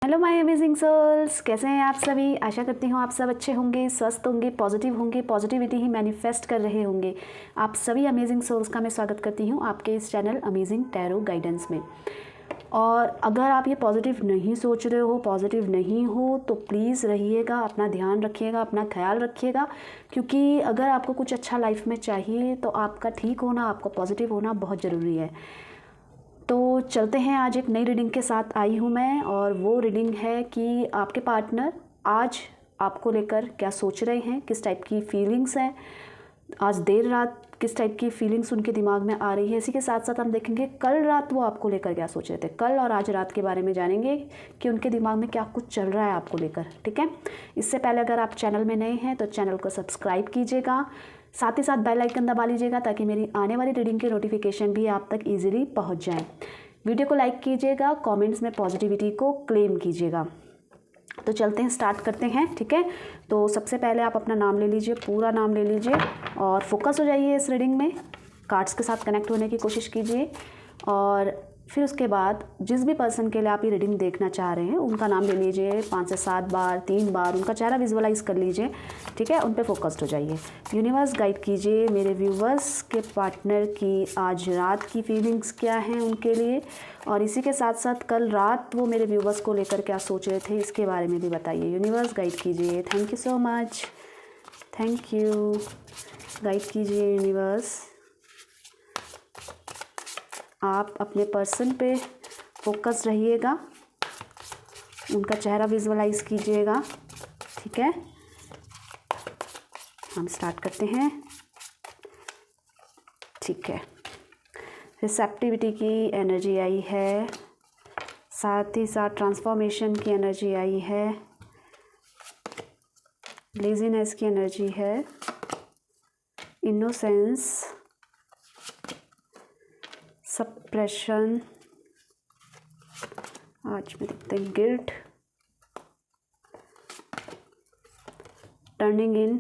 Hello my amazing souls, कैसे हैं आप सभी। आशा करती हूँ आप सब अच्छे होंगे, स्वस्थ होंगे, पॉजिटिविटी ही मैनिफेस्ट कर रहे होंगे। आप सभी अमेजिंग सोल्स का मैं स्वागत करती हूँ आपके इस चैनल अमेजिंग टैरो गाइडेंस में। और अगर आप ये पॉजिटिव नहीं सोच रहे हो, पॉजिटिव नहीं हो, तो प्लीज़ रहिएगा, अपना ध्यान रखिएगा, अपना ख्याल रखिएगा, क्योंकि अगर आपको कुछ अच्छा लाइफ में चाहिए तो आपका ठीक होना, आपको पॉजिटिव होना बहुत ज़रूरी है। तो चलते हैं, आज एक नई रीडिंग के साथ आई हूँ मैं, और वो रीडिंग है कि आपके पार्टनर आज आपको लेकर क्या सोच रहे हैं, किस टाइप की फीलिंग्स हैं, आज देर रात किस टाइप की फीलिंग्स उनके दिमाग में आ रही है। इसी के साथ साथ हम देखेंगे कल रात वो आपको लेकर क्या सोच रहे थे। कल और आज रात के बारे में जानेंगे कि उनके दिमाग में क्या कुछ चल रहा है आपको लेकर। ठीक है, इससे पहले अगर आप चैनल में नए हैं तो चैनल को सब्सक्राइब कीजिएगा, साथ ही साथ बेल आइकन दबा लीजिएगा ताकि मेरी आने वाली रीडिंग के नोटिफिकेशन भी आप तक ईजिली पहुंच जाएं। वीडियो को लाइक कीजिएगा, कमेंट्स में पॉजिटिविटी को क्लेम कीजिएगा। तो चलते हैं, स्टार्ट करते हैं। ठीक है, तो सबसे पहले आप अपना नाम ले लीजिए, पूरा नाम ले लीजिए और फोकस हो जाइए इस रीडिंग में। कार्ड्स के साथ कनेक्ट होने की कोशिश कीजिए, और फिर उसके बाद जिस भी पर्सन के लिए आप ये रीडिंग देखना चाह रहे हैं उनका नाम ले लीजिए 5 से 7 बार, 3 बार, उनका चेहरा विजुअलाइज कर लीजिए। ठीक है, उन पे फोकस्ड हो जाइए। यूनिवर्स गाइड कीजिए मेरे व्यूवर्स के पार्टनर की आज रात की फीलिंग्स क्या हैं उनके लिए, और इसी के साथ साथ कल रात वो मेरे व्यूवर्स को लेकर क्या सोच रहे थे इसके बारे में भी बताइए। यूनिवर्स गाइड कीजिए। Thank you so much, thank you. Guide कीजिए यूनिवर्स। आप अपने पर्सन पे फोकस रहिएगा, उनका चेहरा विजुअलाइज कीजिएगा। ठीक है, हम स्टार्ट करते हैं। ठीक है, रिसेप्टिविटी की एनर्जी आई है, साथ ही साथ ट्रांसफॉर्मेशन की एनर्जी आई है, लेजीनेस की एनर्जी है, इनोसेंस, सप्रेशन, आज में देखते हैं guilt, turning in,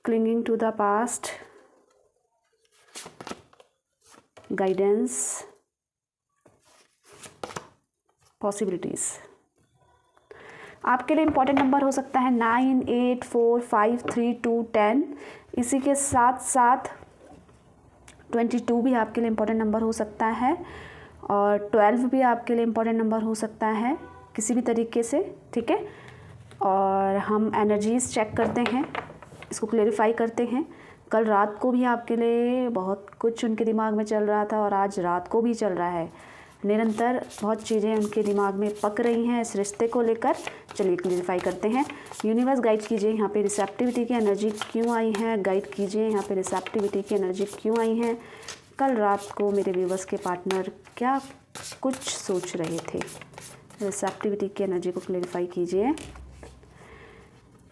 clinging to the past, guidance, possibilities. आपके लिए इम्पॉर्टेंट नंबर हो सकता है 9, 8, 4, 5, 3, 2, 10। इसी के साथ साथ 22 भी आपके लिए इम्पॉर्टेंट नंबर हो सकता है, और 12 भी आपके लिए इम्पॉर्टेंट नंबर हो सकता है किसी भी तरीके से। ठीक है, और हम एनर्जीज़ चेक करते हैं, इसको क्लेरिफाई करते हैं। कल रात को भी आपके लिए बहुत कुछ उनके दिमाग में चल रहा था, और आज रात को भी चल रहा है। निरंतर बहुत चीज़ें उनके दिमाग में पक रही हैं इस रिश्ते को लेकर। चलिए क्लियरिफाई करते हैं। यूनिवर्स गाइड कीजिए, यहाँ पे रिसेप्टिविटी की एनर्जी क्यों आई है। गाइड कीजिए, यहाँ पे रिसेप्टिविटी की एनर्जी क्यों आई है। कल रात को मेरे व्यूवर्स के पार्टनर क्या कुछ सोच रहे थे। रिसेप्टिविटी की एनर्जी को क्लियरिफाई कीजिए।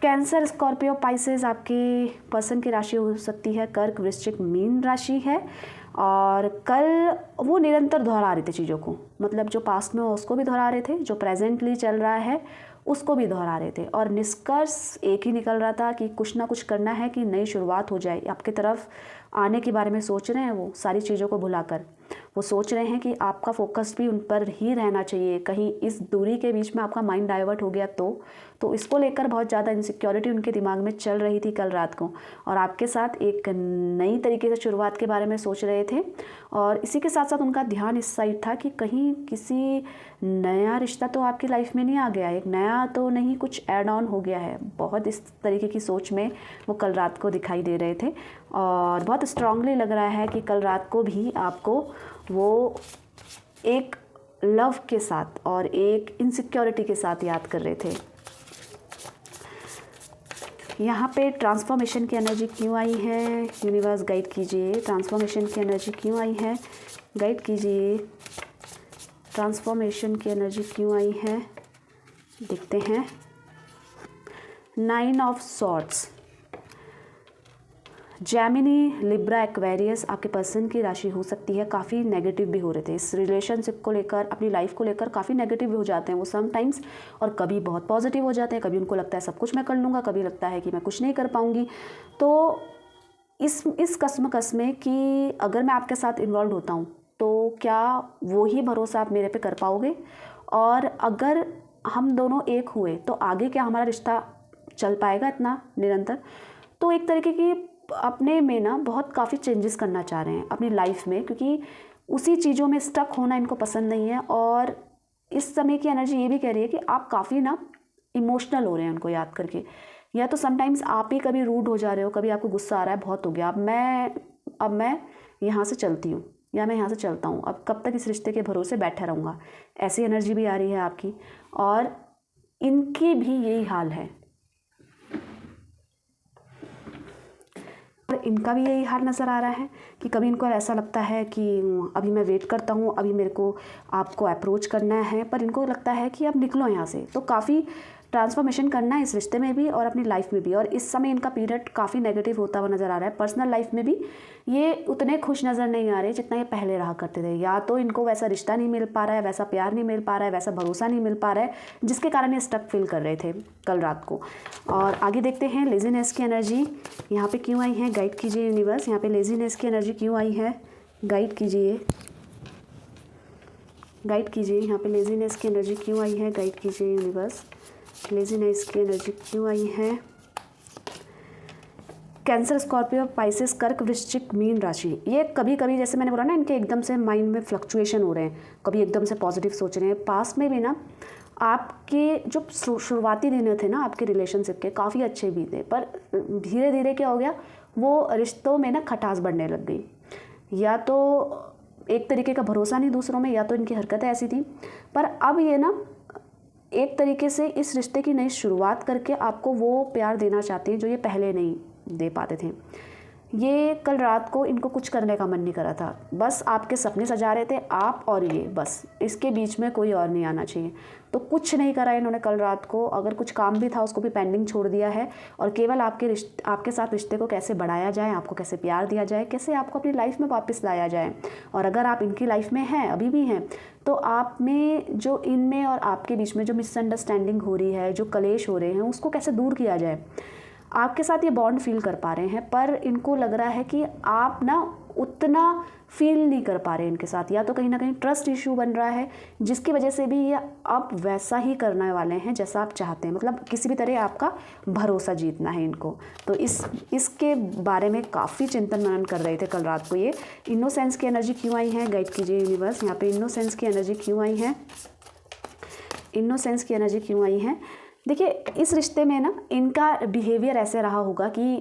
कैंसर, स्कॉर्पियो, पाइसेस आपके पर्सन की राशि हो सकती है। कर्क, वृश्चिक, मीन राशि है। और कल वो निरंतर दोहरा रहे थे चीज़ों को, मतलब जो पास्ट में हो उसको भी दोहरा रहे थे, जो प्रेजेंटली चल रहा है उसको भी दोहरा रहे थे, और निष्कर्ष एक ही निकल रहा था कि कुछ ना कुछ करना है, कि नई शुरुआत हो जाए। आपकी तरफ आने के बारे में सोच रहे हैं, वो सारी चीज़ों को भुलाकर वो सोच रहे हैं कि आपका फोकस भी उन पर ही रहना चाहिए। कहीं इस दूरी के बीच में आपका माइंड डाइवर्ट हो गया तो इसको लेकर बहुत ज़्यादा इनसिक्योरिटी उनके दिमाग में चल रही थी कल रात को, और आपके साथ एक नई तरीके से शुरुआत के बारे में सोच रहे थे। और इसी के साथ साथ उनका ध्यान इस साइड था कि कहीं किसी नया रिश्ता तो आपकी लाइफ में नहीं आ गया, एक नया तो नहीं कुछ ऐड ऑन हो गया है। बहुत इस तरीके की सोच में वो कल रात को दिखाई दे रहे थे, और बहुत स्ट्रांगली लग रहा है कि कल रात को भी आपको वो एक लव के साथ और एक इनसिक्योरिटी के साथ याद कर रहे थे। यहाँ पे ट्रांसफॉर्मेशन की एनर्जी क्यों आई है। यूनिवर्स गाइड कीजिए, ट्रांसफॉर्मेशन की एनर्जी क्यों आई है। गाइड कीजिए, ट्रांसफॉर्मेशन की एनर्जी क्यों आई है। देखते हैं। 9 of swords, Gemini, Libra, Aquarius आपके पर्सन की राशि हो सकती है। काफ़ी नेगेटिव भी हो रहे थे इस रिलेशनशिप को लेकर, अपनी लाइफ को लेकर काफ़ी नेगेटिव भी हो जाते हैं वो समटाइम्स, और कभी बहुत पॉजिटिव हो जाते हैं। कभी उनको लगता है सब कुछ मैं कर लूँगा, कभी लगता है कि मैं कुछ नहीं कर पाऊँगी। तो इस कस्म में कि अगर मैं आपके साथ इन्वॉल्व होता हूँ तो क्या वो ही भरोसा आप मेरे पे कर पाओगे? और अगर हम दोनों एक हुए तो आगे क्या हमारा रिश्ता चल पाएगा इतना निरंतर? तो एक तरीके की अपने में ना बहुत काफ़ी चेंजेस करना चाह रहे हैं अपनी लाइफ में, क्योंकि उसी चीज़ों में स्टक होना इनको पसंद नहीं है। और इस समय की एनर्जी ये भी कह रही है कि आप काफ़ी ना इमोशनल हो रहे हैं उनको याद करके, या तो समटाइम्स आप ही कभी रूड हो जा रहे हो, कभी आपको गुस्सा आ रहा है, बहुत हो गया, अब मैं यहाँ से चलती हूँ या मैं यहाँ से चलता हूँ, अब कब तक इस रिश्ते के भरोसे बैठा रहूँगा, ऐसी एनर्जी भी आ रही है आपकी। और इनकी भी यही हाल है, और इनका भी यही हाल नज़र आ रहा है कि कभी इनको ऐसा लगता है कि अभी मैं वेट करता हूँ, अभी मेरे को आपको अप्रोच करना है, पर इनको लगता है कि अब निकलो यहाँ से। तो काफ़ी ट्रांसफॉर्मेशन करना है इस रिश्ते में भी और अपनी लाइफ में भी। और इस समय इनका पीरियड काफ़ी नेगेटिव होता हुआ नज़र आ रहा है। पर्सनल लाइफ में भी ये उतने खुश नज़र नहीं आ रहे जितना ये पहले रहा करते थे। या तो इनको वैसा रिश्ता नहीं मिल पा रहा है, वैसा प्यार नहीं मिल पा रहा है, वैसा भरोसा नहीं मिल पा रहा है, जिसके कारण ये स्टक फील कर रहे थे कल रात को। और आगे देखते हैं लेज़ीनेस की एनर्जी यहाँ पे क्यों आई है, गाइड कीजिए यूनिवर्स। यहाँ पे लेज़ीनेस की एनर्जी क्यों आई है, गाइड कीजिए, गाइड कीजिए। यहाँ पे लेज़ीनेस की एनर्जी क्यों आई है, गाइड कीजिए यूनिवर्स। लेज़ीनेस की एनर्जी क्यों आई है। कैंसर, स्कॉर्पियो, पाइसेस, कर्क, वृश्चिक, मीन राशि। ये कभी कभी जैसे मैंने बोला ना, इनके एकदम से माइंड में फ्लक्चुएशन हो रहे हैं, कभी एकदम से पॉजिटिव सोच रहे हैं। पास में भी ना आपके जो शुरुआती दिन थे ना आपके रिलेशनशिप के, काफ़ी अच्छे भी थे, पर धीरे धीरे क्या हो गया, वो रिश्तों में ना खटास बढ़ने लग गई। या तो एक तरीके का भरोसा नहीं दूसरों में, या तो इनकी हरकतें ऐसी थी। पर अब ये ना एक तरीके से इस रिश्ते की नई शुरुआत करके आपको वो प्यार देना चाहते हैं जो ये पहले नहीं दे पाते थे। ये कल रात को इनको कुछ करने का मन नहीं कर रहा था, बस आपके सपने सजा रहे थे आप और ये, बस इसके बीच में कोई और नहीं आना चाहिए। तो कुछ नहीं करा इन्होंने कल रात को, अगर कुछ काम भी था उसको भी पेंडिंग छोड़ दिया है, और केवल आपके साथ रिश्ते को कैसे बढ़ाया जाए, आपको कैसे प्यार दिया जाए, कैसे आपको अपनी लाइफ में वापस लाया जाए। और अगर आप इनकी लाइफ में हैं, अभी भी हैं, तो आप में जो इनमें और आपके बीच में जो मिसअंडरस्टैंडिंग हो रही है, जो कलेश हो रहे हैं, उसको कैसे दूर किया जाए। आपके साथ ये बॉन्ड फील कर पा रहे हैं, पर इनको लग रहा है कि आप ना उतना फील नहीं कर पा रहे इनके साथ, या तो कहीं ना कहीं ट्रस्ट इशू बन रहा है, जिसकी वजह से भी ये आप वैसा ही करने वाले हैं जैसा आप चाहते हैं। मतलब किसी भी तरह आपका भरोसा जीतना है इनको। तो इसके बारे में काफ़ी चिंतन मनन कर रहे थे कल रात को ये। इनोसेंस की एनर्जी क्यों आई है, गाइड कीजिए यूनिवर्स। यहाँ पे इनोसेंस की एनर्जी क्यों आई है, इनोसेंस की एनर्जी क्यों आई है। देखिए, इस रिश्ते में ना इनका बिहेवियर ऐसे रहा होगा कि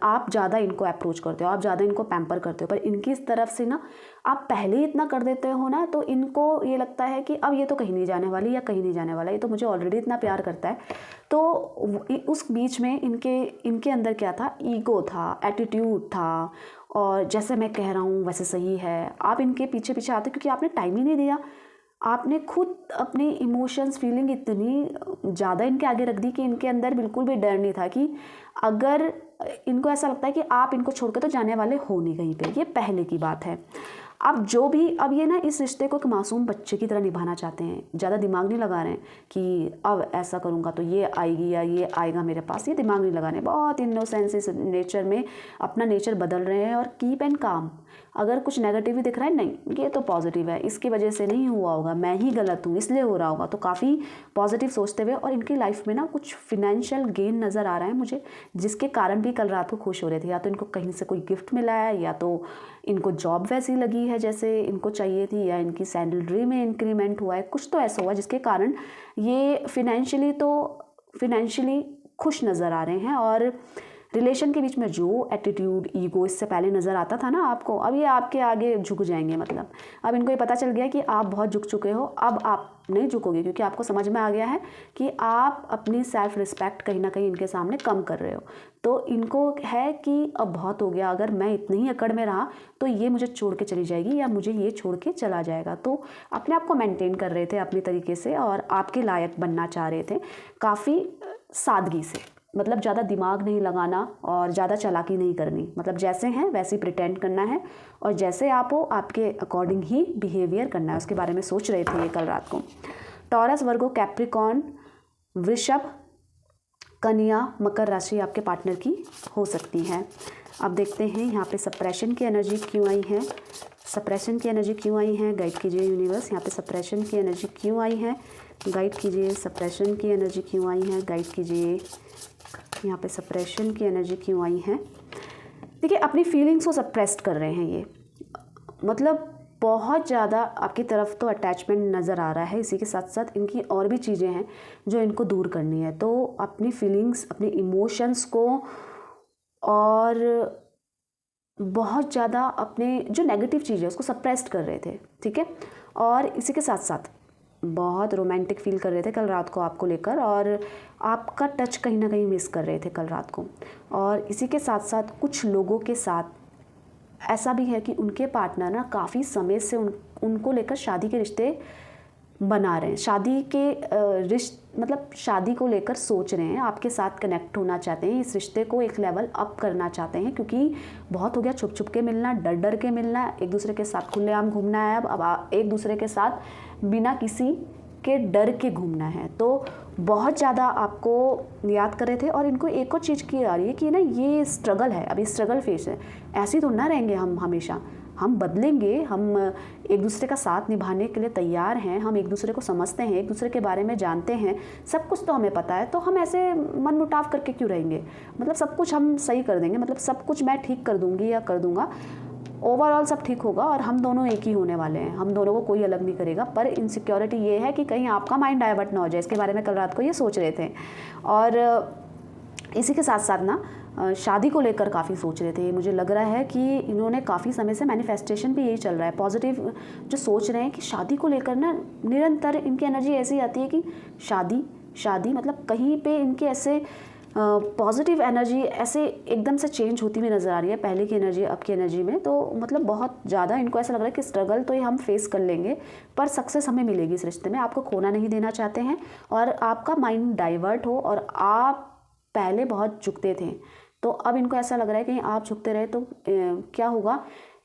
आप ज़्यादा इनको अप्रोच करते हो, आप ज़्यादा इनको पैम्पर करते हो, पर इनकी इस तरफ से ना आप पहले ही इतना कर देते हो ना, तो इनको ये लगता है कि अब ये तो कहीं नहीं जाने वाली या कहीं नहीं जाने वाला, ये तो मुझे ऑलरेडी इतना प्यार करता है। तो उस बीच में इनके अंदर क्या था, ईगो था, एटीट्यूड था, और जैसे मैं कह रहा हूँ वैसे सही है। आप इनके पीछे पीछे आते क्योंकि आपने टाइम ही नहीं दिया, आपने खुद अपनी इमोशंस फीलिंग इतनी ज़्यादा इनके आगे रख दी कि इनके अंदर बिल्कुल भी डर नहीं था कि अगर इनको ऐसा लगता है कि आप इनको छोड़ के तो जाने वाले हो नहीं कहीं पे। ये पहले की बात है। अब ये ना इस रिश्ते को एक मासूम बच्चे की तरह निभाना चाहते हैं, ज़्यादा दिमाग नहीं लगा रहे हैं कि अब ऐसा करूँगा तो ये आएगी या ये आएगा मेरे पास, ये दिमाग नहीं लगा रहे हैं। बहुत इनोसेंस इस नेचर में अपना नेचर बदल रहे हैं। और कीप एंड काम, अगर कुछ नेगेटिव दिख रहा है, नहीं ये तो पॉजिटिव है, इसकी वजह से नहीं हुआ होगा, मैं ही गलत हूँ इसलिए हो रहा होगा, तो काफ़ी पॉजिटिव सोचते हुए। और इनकी लाइफ में ना कुछ फिनेंशियल गेन नज़र आ रहा है मुझे, जिसके कारण भी कल रात को खुश हो रहे थे। या तो इनको कहीं से कोई गिफ्ट मिला है, या तो इनको जॉब वैसी लगी है जैसे इनको चाहिए थी, या इनकी सैलरी में इंक्रीमेंट हुआ है, कुछ तो ऐसा हुआ जिसके कारण ये फिनेंशियली खुश नज़र आ रहे हैं। और रिलेशन के बीच में जो एटीट्यूड, ईगो इससे पहले नज़र आता था ना आपको, अब ये आपके आगे झुक जाएंगे। मतलब अब इनको ये पता चल गया कि आप बहुत झुक चुके हो, अब आप नहीं झुकोगे, क्योंकि आपको समझ में आ गया है कि आप अपनी सेल्फ रिस्पेक्ट कहीं ना कहीं इनके सामने कम कर रहे हो। तो इनको है कि अब बहुत हो गया, अगर मैं इतनी ही अकड़ में रहा तो ये मुझे छोड़ के चली जाएगी या मुझे ये छोड़ के चला जाएगा। तो अपने आप को मेंटेन कर रहे थे अपनी तरीके से, और आपके लायक बनना चाह रहे थे काफ़ी सादगी से। मतलब ज़्यादा दिमाग नहीं लगाना और ज़्यादा चालाकी नहीं करनी, मतलब जैसे हैं वैसे ही प्रिटेंड करना है, और जैसे आप हो आपके अकॉर्डिंग ही बिहेवियर करना है। उसके बारे में सोच रहे थे ये कल रात को। टॉरस, वर्गो, कैप्रिकॉर्न, वृषभ, कन्या, मकर राशि आपके पार्टनर की हो सकती है। अब देखते हैं यहाँ पे सप्रेशन की एनर्जी क्यों आई है, सप्रेशन की एनर्जी क्यों आई है, गाइड कीजिए यूनिवर्स। यहाँ पे सप्रेशन की एनर्जी क्यों आई है, गाइड कीजिए। सप्रेशन की एनर्जी क्यों आई है, गाइड कीजिए। यहाँ पे सप्रेशन की एनर्जी क्यों आई है। देखिए, अपनी फीलिंग्स को सप्रेस्ड कर रहे हैं ये, मतलब बहुत ज़्यादा आपकी तरफ तो अटैचमेंट नज़र आ रहा है। इसी के साथ साथ इनकी और भी चीज़ें हैं जो इनको दूर करनी है। तो अपनी फीलिंग्स, अपने इमोशंस को और बहुत ज़्यादा अपने जो नेगेटिव चीज़ें हैं उसको सप्रेस्ड कर रहे थे, ठीक है। और इसी के साथ साथ बहुत रोमांटिक फील कर रहे थे कल रात को आपको लेकर, और आपका टच कहीं ना कहीं मिस कर रहे थे कल रात को। और इसी के साथ साथ कुछ लोगों के साथ ऐसा भी है कि उनके पार्टनर ना काफ़ी समय से उनको लेकर शादी के रिश्ते बना रहे हैं, शादी के मतलब शादी को लेकर सोच रहे हैं, आपके साथ कनेक्ट होना चाहते हैं, इस रिश्ते को एक लेवल अप करना चाहते हैं, क्योंकि बहुत हो गया छुप छुप के मिलना, डर डर के मिलना, एक दूसरे के साथ खुलेआम घूमना है। अब एक दूसरे के साथ बिना किसी के डर के घूमना है। तो बहुत ज़्यादा आपको याद कर रहे थे। और इनको एक और चीज़ की आ रही है कि ना ये स्ट्रगल है, अभी स्ट्रगल फेस है, ऐसे तो ना रहेंगे हम हमेशा, हम बदलेंगे, हम एक दूसरे का साथ निभाने के लिए तैयार हैं, हम एक दूसरे को समझते हैं, एक दूसरे के बारे में जानते हैं, सब कुछ तो हमें पता है। तो हम ऐसे मनमुटाव करके क्यों रहेंगे, मतलब सब कुछ हम सही कर देंगे, मतलब सब कुछ मैं ठीक कर दूंगी या कर दूंगा, ओवरऑल सब ठीक होगा और हम दोनों एक ही होने वाले हैं, हम दोनों को कोई अलग नहीं करेगा। पर इनसिक्योरिटी ये है कि कहीं आपका माइंड डाइवर्ट ना हो जाए, इसके बारे में कल रात को ये सोच रहे थे। और इसी के साथ साथ ना शादी को लेकर काफ़ी सोच रहे थे। मुझे लग रहा है कि इन्होंने काफ़ी समय से मैनिफेस्टेशन भी यही चल रहा है, पॉजिटिव जो सोच रहे हैं कि शादी को लेकर ना निरंतर इनकी एनर्जी ऐसी आती है कि शादी शादी, मतलब कहीं पे इनके ऐसे पॉजिटिव एनर्जी ऐसे एकदम से चेंज होती हुई नज़र आ रही है, पहले की एनर्जी अब की एनर्जी में। तो मतलब बहुत ज़्यादा इनको ऐसा लग रहा है कि स्ट्रगल तो ये हम फेस कर लेंगे, पर सक्सेस हमें मिलेगी इस रिश्ते में। आपको खोना नहीं देना चाहते हैं और आपका माइंड डाइवर्ट हो, और आप पहले बहुत झुकते थे, तो अब इनको ऐसा लग रहा है कि आप झुकते रहे तो क्या होगा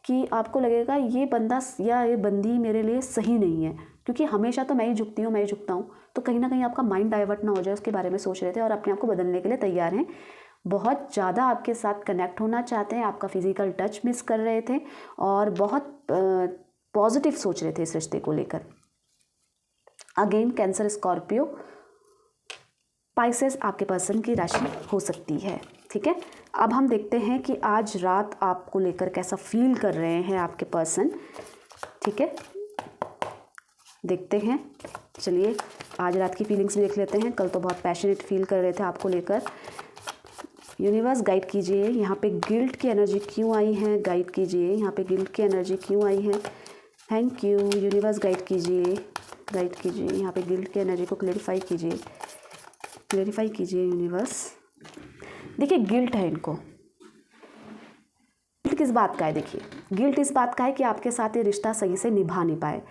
कि आपको लगेगा ये बंदा या ये बंदी मेरे लिए सही नहीं है, क्योंकि हमेशा तो मैं ही झुकती हूँ, मैं ही झुकता हूँ। तो कहीं ना कहीं आपका माइंड डाइवर्ट ना हो जाए उसके बारे में सोच रहे थे और अपने आप को बदलने के लिए तैयार हैं। बहुत ज़्यादा आपके साथ कनेक्ट होना चाहते हैं, आपका फिजिकल टच मिस कर रहे थे और बहुत पॉजिटिव सोच रहे थे इस रिश्ते को लेकर। अगेन कैंसर, स्कॉर्पियो, पाइसेस आपके पर्सन की राशि हो सकती है, ठीक है। अब हम देखते हैं कि आज रात आपको लेकर कैसा फील कर रहे हैं आपके पर्सन, ठीक है। देखते हैं, चलिए आज रात की फीलिंग्स भी देख लेते हैं। कल तो बहुत पैशनेट फील कर रहे थे आपको लेकर। यूनिवर्स गाइड कीजिए, यहाँ पे गिल्ट की एनर्जी क्यों आई है, गाइड कीजिए। यहाँ पे गिल्ट की एनर्जी क्यों आई है, थैंक यू यूनिवर्स, गाइड कीजिए, गाइड कीजिए। यहाँ पे गिल्ट की एनर्जी को क्लेरिफाई कीजिए, क्लेरिफाई कीजिए यूनिवर्स। देखिए गिल्ट है इनको, गिल्ट किस बात का है, देखिए गिल्ट इस बात का है कि आपके साथ ये रिश्ता सही से निभा नहीं पाए।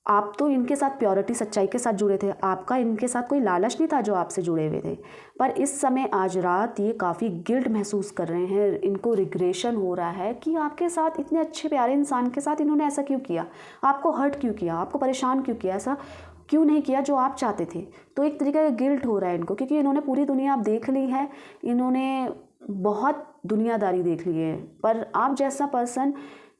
आप तो इनके साथ प्योरिटी, सच्चाई के साथ जुड़े थे, आपका इनके साथ कोई लालच नहीं था जो आपसे जुड़े हुए थे। पर इस समय आज रात ये काफ़ी गिल्ट महसूस कर रहे हैं, इनको रिग्रेशन हो रहा है कि आपके साथ इतने अच्छे प्यारे इंसान के साथ इन्होंने ऐसा क्यों किया, आपको हर्ट क्यों किया, आपको परेशान क्यों किया, ऐसा क्यों नहीं किया जो आप चाहते थे। तो एक तरीके का गिल्ट हो रहा है इनको, क्योंकि इन्होंने पूरी दुनिया आप देख ली है, इन्होंने बहुत दुनियादारी देख ली है, पर आप जैसा पर्सन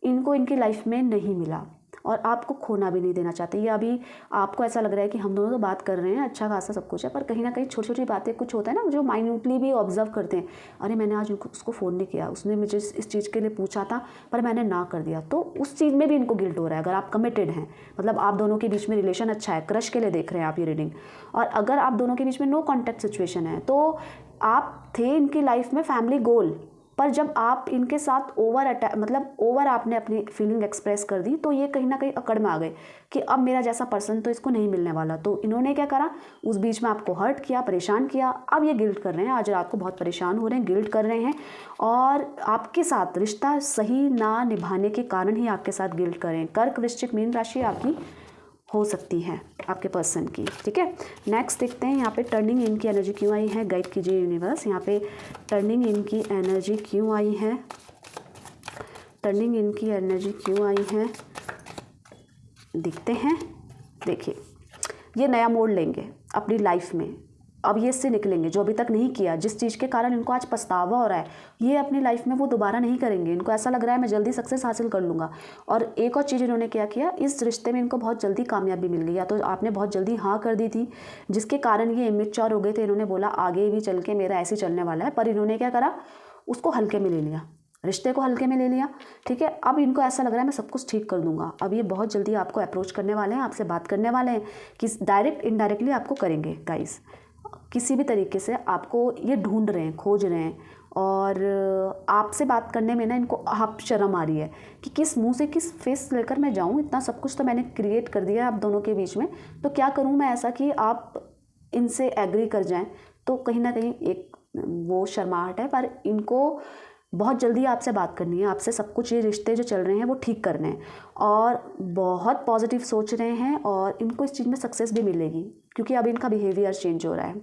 इनको इनकी लाइफ में नहीं मिला और आपको खोना भी नहीं देना चाहते। ये अभी आपको ऐसा लग रहा है कि हम दोनों तो बात कर रहे हैं, अच्छा खासा सब कुछ है, पर कहीं ना कहीं छोटी छोटी बातें कुछ होता है ना जो माइन्यूटली भी ऑब्जर्व करते हैं। अरे मैंने आज उसको फ़ोन नहीं किया, उसने मुझे इस चीज़ के लिए पूछा था पर मैंने ना कर दिया, तो उस चीज़ में भी इनको गिल्ट हो रहा है। अगर आप कमिटेड हैं, मतलब आप दोनों के बीच में रिलेशन अच्छा है, क्रश के लिए देख रहे हैं आप ये रीडिंग, और अगर आप दोनों के बीच में नो कॉन्टैक्ट सिचुएशन है, तो आप थे इनकी लाइफ में फैमिली गोल, पर जब आप इनके साथ ओवर आपने अपनी फीलिंग एक्सप्रेस कर दी, तो ये कहीं ना कहीं अकड़ में आ गए कि अब मेरा जैसा पर्सन तो इसको नहीं मिलने वाला। तो इन्होंने क्या करा, उस बीच में आपको हर्ट किया, परेशान किया, अब ये गिल्ट कर रहे हैं, आज रात को बहुत परेशान हो रहे हैं, गिल्ट कर रहे हैं, और आपके साथ रिश्ता सही ना निभाने के कारण ही आपके साथ गिल्ट कर रहे हैं। कर्क, वृश्चिक, मीन राशि आपकी हो सकती है आपके पर्सन की, ठीक है। नेक्स्ट देखते हैं यहाँ पे टर्निंग इन की एनर्जी क्यों आई है, गाइड कीजिए यूनिवर्स। यहाँ पे टर्निंग इन की एनर्जी क्यों आई है, टर्निंग इन की एनर्जी क्यों आई है, देखते हैं। देखिए ये नया मोड़ लेंगे अपनी लाइफ में, अब ये इससे निकलेंगे, जो अभी तक नहीं किया, जिस चीज़ के कारण इनको आज पछतावा हो रहा है, ये अपनी लाइफ में वो दोबारा नहीं करेंगे। इनको ऐसा लग रहा है मैं जल्दी सक्सेस हासिल कर लूँगा। और एक और चीज़ इन्होंने क्या किया, इस रिश्ते में इनको बहुत जल्दी कामयाबी मिल गई, या तो आपने बहुत जल्दी हाँ कर दी थी जिसके कारण ये इमेच्योर हो गए थे। इन्होंने बोला आगे भी चल के मेरा ऐसे चलने वाला है, पर इन्होंने क्या करा, उसको हल्के में ले लिया, रिश्ते को हल्के में ले लिया। ठीक है, अब इनको ऐसा लग रहा है मैं सब कुछ ठीक कर दूंगा। अब ये बहुत जल्दी आपको अप्रोच करने वाले हैं, आपसे बात करने वाले हैं, कि डायरेक्ट इनडायरेक्टली आपको करेंगे गाइस। किसी भी तरीके से आपको ये ढूंढ रहे हैं, खोज रहे हैं, और आपसे बात करने में ना इनको आप शर्म आ रही है कि किस मुंह से, किस फेस लेकर मैं जाऊं। इतना सब कुछ तो मैंने क्रिएट कर दिया है आप दोनों के बीच में, तो क्या करूं मैं ऐसा कि आप इनसे एग्री कर जाएं। तो कहीं ना कहीं एक वो शर्माहट है, पर इनको बहुत जल्दी आपसे बात करनी है, आपसे सब कुछ, ये रिश्ते जो चल रहे हैं वो ठीक करने हैं, और बहुत पॉजिटिव सोच रहे हैं, और इनको इस चीज़ में सक्सेस भी मिलेगी क्योंकि अब इनका बिहेवियर चेंज हो रहा है।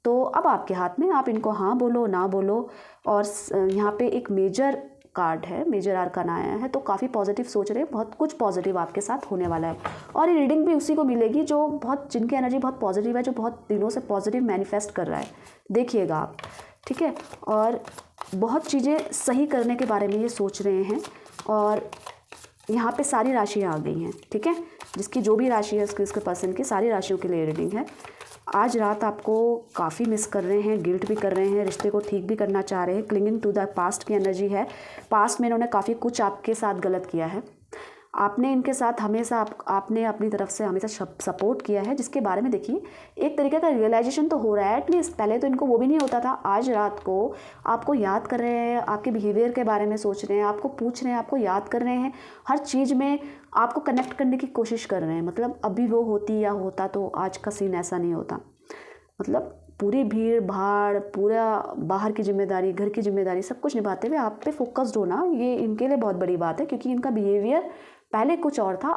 तो अब आपके हाथ में, आप इनको हाँ बोलो ना बोलो। और यहाँ पे एक मेजर कार्ड है, मेजर आर्कान आया है, तो काफ़ी पॉजिटिव सोच रहे हैं, बहुत कुछ पॉजिटिव आपके साथ होने वाला है। और ये रीडिंग भी उसी को मिलेगी जो बहुत, जिनकी एनर्जी बहुत पॉजिटिव है, जो बहुत दिनों से पॉजिटिव मैनिफेस्ट कर रहा है, देखिएगा आप। ठीक है, और बहुत चीज़ें सही करने के बारे में ये सोच रहे हैं, और यहाँ पे सारी राशियाँ आ गई हैं। ठीक है, जिसकी जो भी राशि है उसके पर्सन की सारी राशियों के लिए रीडिंग है। आज रात आपको काफ़ी मिस कर रहे हैं, गिल्ट भी कर रहे हैं, रिश्ते को ठीक भी करना चाह रहे हैं, क्लिंगिंग टू द पास्ट की एनर्जी है। पास्ट में इन्होंने काफ़ी कुछ आपके साथ गलत किया है, आपने इनके साथ हमेशा आपने अपनी तरफ से हमेशा सपोर्ट किया है, जिसके बारे में देखिए एक तरीके का रियलाइजेशन तो हो रहा है एटलीस्ट। पहले तो इनको वो भी नहीं होता था। आज रात को आपको याद कर रहे हैं, आपके बिहेवियर के बारे में सोच रहे हैं, आपको पूछ रहे हैं, आपको याद कर रहे हैं, हर चीज़ में आपको कनेक्ट करने की कोशिश कर रहे हैं। मतलब अभी वो होती या होता तो आज का सीन ऐसा नहीं होता। मतलब पूरी भीड़ भाड़, पूरा बाहर की जिम्मेदारी, घर की जिम्मेदारी, सब कुछ निभाते हुए आप पे फोकस्ड होना, ये इनके लिए बहुत बड़ी बात है, क्योंकि इनका बिहेवियर पहले कुछ और था,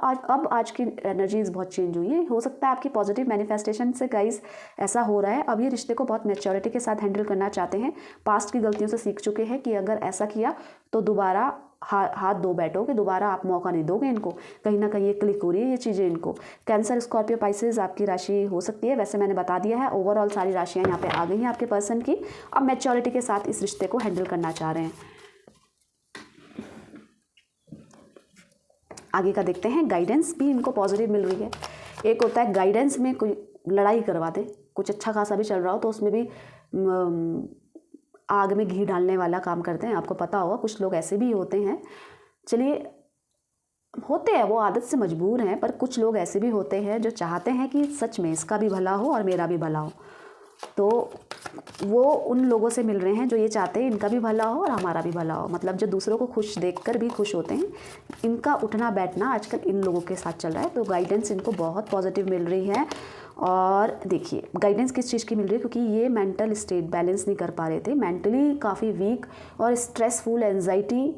आज की एनर्जीज बहुत चेंज हुई है। हो सकता है आपकी पॉजिटिव मैनिफेस्टेशन से गाइस ऐसा हो रहा है। अब ये रिश्ते को बहुत मैच्योरिटी के साथ हैंडल करना चाहते हैं, पास्ट की गलतियों से सीख चुके हैं कि अगर ऐसा किया तो दोबारा हाथ धो बैठोगे, दोबारा आप मौका नहीं दोगे इनको। कहीं ना कहीं ये क्लिक हो रही है ये चीज़ें इनको। कैंसर, स्कॉर्पियो, पाइसेस आपकी राशि हो सकती है। वैसे मैंने बता दिया है, ओवरऑल सारी राशियाँ यहाँ पे आ गई हैं आपके पर्सन की। अब मैच्योरिटी के साथ इस रिश्ते को हैंडल करना चाह रहे हैं। आगे का देखते हैं। गाइडेंस भी इनको पॉजिटिव मिल रही है। एक होता है गाइडेंस में कोई लड़ाई करवा दे, कुछ अच्छा खासा भी चल रहा हो तो उसमें भी आग में घी डालने वाला काम करते हैं। आपको पता होगा कुछ लोग ऐसे भी होते हैं। चलिए, होते हैं वो आदत से मजबूर हैं, पर कुछ लोग ऐसे भी होते हैं जो चाहते हैं कि सच में इसका भी भला हो और मेरा भी भला हो। तो वो उन लोगों से मिल रहे हैं जो ये चाहते हैं इनका भी भला हो और हमारा भी भला हो। मतलब जो दूसरों को खुश देखकर भी खुश होते हैं। इनका उठना बैठना आजकल इन लोगों के साथ चल रहा है। तो गाइडेंस इनको बहुत पॉजिटिव मिल रही है। और देखिए गाइडेंस किस चीज़ की मिल रही है, क्योंकि ये मेंटल स्टेट बैलेंस नहीं कर पा रहे थे, मेंटली काफ़ी वीक और स्ट्रेसफुल, एंजाइटी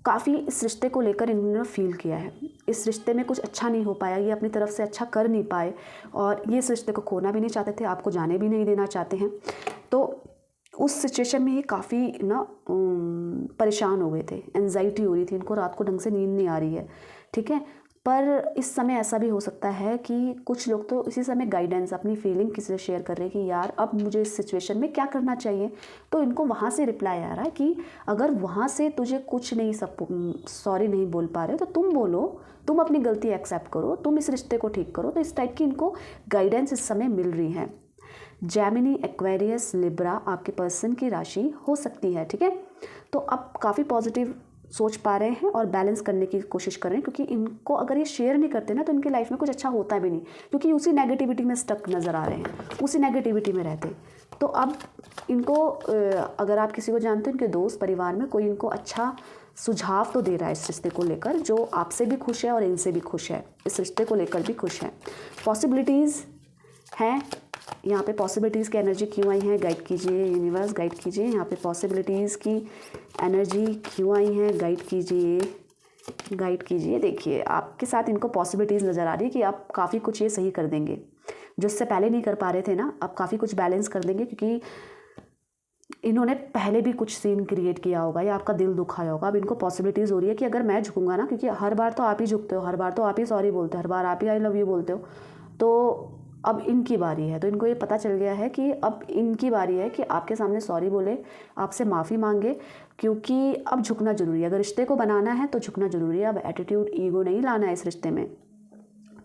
काफ़ी इस रिश्ते को लेकर इन्होंने फील किया है। इस रिश्ते में कुछ अच्छा नहीं हो पाया, ये अपनी तरफ से अच्छा कर नहीं पाए, और ये इस रिश्ते को खोना भी नहीं चाहते थे, आपको जाने भी नहीं देना चाहते हैं। तो उस सिचुएशन में ये काफ़ी परेशान हो गए थे, एंजाइटी हो रही थी इनको, रात को ढंग से नींद नहीं आ रही है। ठीक है, पर इस समय ऐसा भी हो सकता है कि कुछ लोग तो इसी समय गाइडेंस, अपनी फीलिंग किसी से शेयर कर रहे हैं कि यार अब मुझे इस सिचुएशन में क्या करना चाहिए। तो इनको वहाँ से रिप्लाई आ रहा है कि अगर वहाँ से तुझे कुछ नहीं, सॉरी नहीं बोल पा रहे तो तुम बोलो, तुम अपनी गलती एक्सेप्ट करो, तुम इस रिश्ते को ठीक करो। तो इस टाइप की इनको गाइडेंस इस समय मिल रही है। जेमिनी, एक्वेरियस, लिब्रा आपके पर्सन की राशि हो सकती है। ठीक है, तो अब काफ़ी पॉजिटिव सोच पा रहे हैं और बैलेंस करने की कोशिश कर रहे हैं, क्योंकि इनको अगर ये शेयर नहीं करते ना तो इनकी लाइफ में कुछ अच्छा होता भी नहीं, क्योंकि उसी नेगेटिविटी में स्टक नज़र आ रहे हैं, उसी नेगेटिविटी में रहते हैं। तो अब इनको अगर आप किसी को जानते हो, इनके दोस्त, परिवार में कोई इनको अच्छा सुझाव तो दे रहा है इस रिश्ते को लेकर, जो आपसे भी खुश है और इनसे भी खुश है, इस रिश्ते को लेकर भी खुश है। पॉसिबिलिटीज़ हैं यहाँ पे, पॉसिबिलिटीज़ की एनर्जी क्यों आई है, गाइड कीजिए यूनिवर्स, गाइड कीजिए। यहाँ पे पॉसिबिलिटीज़ की एनर्जी क्यों आई है, गाइड कीजिए, गाइड कीजिए। देखिए आपके साथ इनको पॉसिबिलिटीज़ नज़र आ रही है कि आप काफ़ी कुछ ये सही कर देंगे, जो इससे पहले नहीं कर पा रहे थे ना, अब काफ़ी कुछ बैलेंस कर देंगे, क्योंकि इन्होंने पहले भी कुछ सीन क्रिएट किया होगा या आपका दिल दुखाया होगा। अब इनको पॉसिबिलिटीज़ हो रही है कि अगर मैं झुकूंगा ना, क्योंकि हर बार तो आप ही झुकते हो, हर बार तो आप ही सॉरी बोलते हो, हर बार आप ही आई लव यू बोलते हो, तो अब इनकी बारी है। तो इनको ये पता चल गया है कि अब इनकी बारी है कि आपके सामने सॉरी बोले, आपसे माफ़ी मांगे, क्योंकि अब झुकना ज़रूरी है। अगर रिश्ते को बनाना है तो झुकना ज़रूरी है। अब एटीट्यूड, ईगो नहीं लाना है इस रिश्ते में।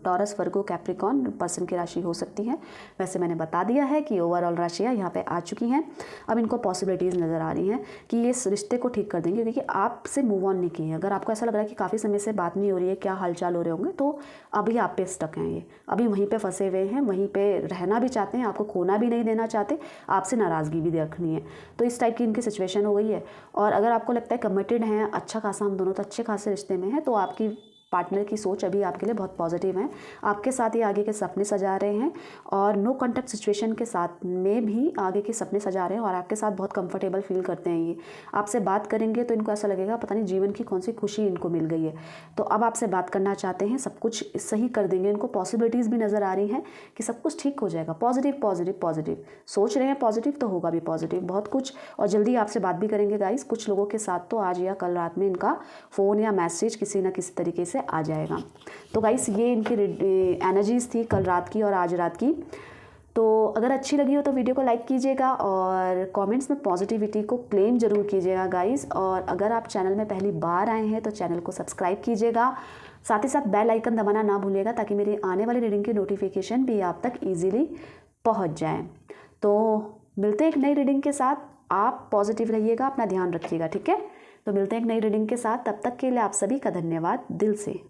टॉरस, वर्गो, कैप्रिकॉर्न पर्सन की राशि हो सकती है। वैसे मैंने बता दिया है कि ओवरऑल राशियाँ यहाँ पे आ चुकी हैं। अब इनको पॉसिबिलिटीज़ नज़र आ रही हैं कि ये इस रिश्ते को ठीक कर देंगे, क्योंकि आपसे मूव ऑन नहीं किए हैं। अगर आपको ऐसा लग रहा है कि काफ़ी समय से बात नहीं हो रही है, क्या हालचाल हो रहे होंगे, तो अभी आप पे स्टक हैं। ये अभी वहीं पर फंसे हुए हैं, वहीं पर रहना भी चाहते हैं, आपको खोना भी नहीं देना चाहते, आपसे नाराज़गी भी रखनी है। तो इस टाइप की इनकी सिचुएशन हो गई है। और अगर आपको लगता है कमिटेड हैं, अच्छा खासा हम दोनों तो अच्छे खासे रिश्ते में हैं, तो आपकी पार्टनर की सोच अभी आपके लिए बहुत पॉजिटिव है। आपके साथ ही आगे के सपने सजा रहे हैं, और नो कॉन्टैक्ट सिचुएशन के साथ में भी आगे के सपने सजा रहे हैं, और आपके साथ बहुत कंफर्टेबल फील करते हैं। ये आपसे बात करेंगे तो इनको ऐसा लगेगा पता नहीं जीवन की कौन सी खुशी इनको मिल गई है। तो अब आपसे बात करना चाहते हैं, सब कुछ सही कर देंगे। इनको पॉसिबिलिटीज़ भी नज़र आ रही हैं कि सब कुछ ठीक हो जाएगा। पॉजिटिव पॉजिटिव पॉजिटिव सोच रहे हैं, पॉजिटिव तो होगा भी पॉजिटिव बहुत कुछ। और जल्दी आपसे बात भी करेंगे गाइस। कुछ लोगों के साथ तो आज या कल रात में इनका फ़ोन या मैसेज किसी न किसी तरीके से आ जाएगा। तो गाइस ये इनकी एनर्जीज़ थी कल रात की और आज रात की। तो अगर अच्छी लगी हो तो वीडियो को लाइक कीजिएगा, और कमेंट्स में पॉजिटिविटी को क्लेम जरूर कीजिएगा गाइस। और अगर आप चैनल में पहली बार आए हैं तो चैनल को सब्सक्राइब कीजिएगा, साथ ही साथ बेल आइकन दबाना ना भूलिएगा, ताकि मेरी आने वाली रीडिंग की नोटिफिकेशन भी आप तक ईजिली पहुँच जाए। तो मिलते हैं एक नई रीडिंग के साथ। आप पॉजिटिव रहिएगा, अपना ध्यान रखिएगा, ठीक है। तो मिलते हैं एक नई रीडिंग के साथ। तब तक के लिए आप सभी का धन्यवाद दिल से।